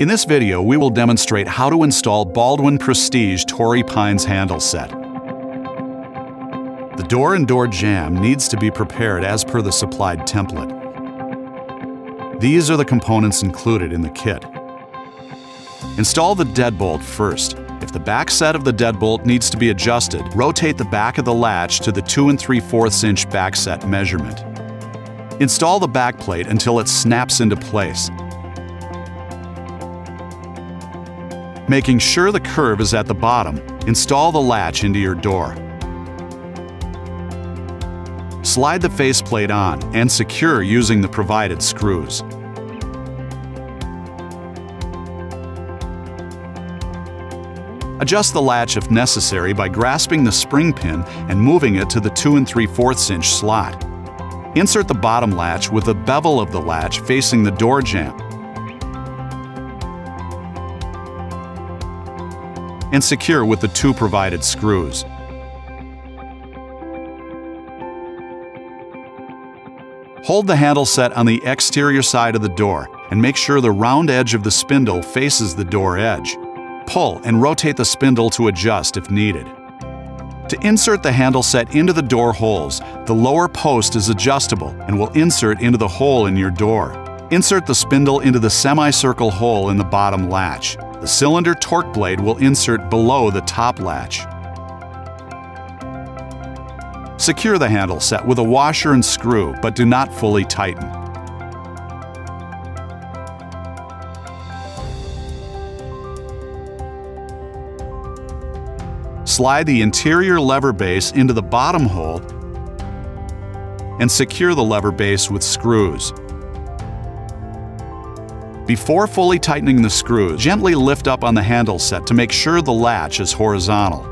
In this video, we will demonstrate how to install Baldwin Prestige Torrey Pines handle set. The door and door jamb needs to be prepared as per the supplied template. These are the components included in the kit. Install the deadbolt first. If the back set of the deadbolt needs to be adjusted, rotate the back of the latch to the 2 3/4 inch back set measurement. Install the back plate until it snaps into place. Making sure the curve is at the bottom, install the latch into your door. Slide the faceplate on and secure using the provided screws. Adjust the latch if necessary by grasping the spring pin and moving it to the 2 3/4 inch slot. Insert the bottom latch with the bevel of the latch facing the door jamb and secure with the 2 provided screws. Hold the handle set on the exterior side of the door and make sure the round edge of the spindle faces the door edge. Pull and rotate the spindle to adjust if needed. To insert the handle set into the door holes, the lower post is adjustable and will insert into the hole in your door. Insert the spindle into the semicircle hole in the bottom latch. The cylinder torque blade will insert below the top latch. Secure the handle set with a washer and screw, but do not fully tighten. Slide the interior lever base into the bottom hole and secure the lever base with screws. Before fully tightening the screws, gently lift up on the handle set to make sure the latch is horizontal.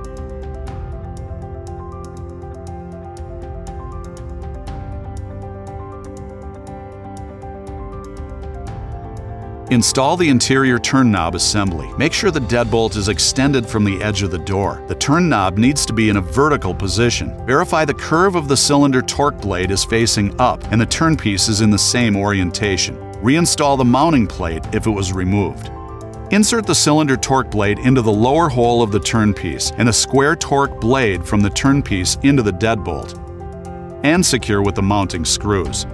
Install the interior turn knob assembly. Make sure the deadbolt is extended from the edge of the door. The turn knob needs to be in a vertical position. Verify the curve of the cylinder torque blade is facing up and the turn piece is in the same orientation. Reinstall the mounting plate if it was removed. Insert the cylinder torque blade into the lower hole of the turn piece and a square torque blade from the turn piece into the deadbolt, and secure with the mounting screws.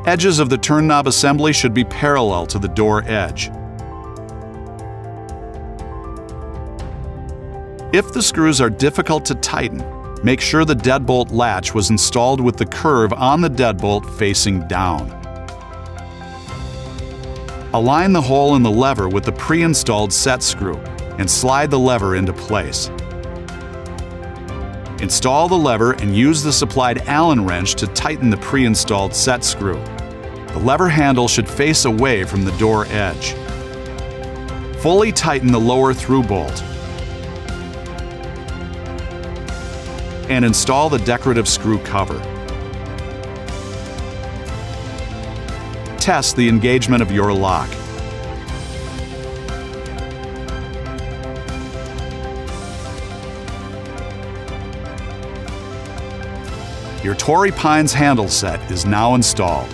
Edges of the turn knob assembly should be parallel to the door edge. If the screws are difficult to tighten, make sure the deadbolt latch was installed with the curve on the deadbolt facing down. Align the hole in the lever with the pre-installed set screw and slide the lever into place. Install the lever and use the supplied Allen wrench to tighten the pre-installed set screw. The lever handle should face away from the door edge. Fully tighten the lower through bolt and install the decorative screw cover. Test the engagement of your lock. Your Torrey Pines handle set is now installed.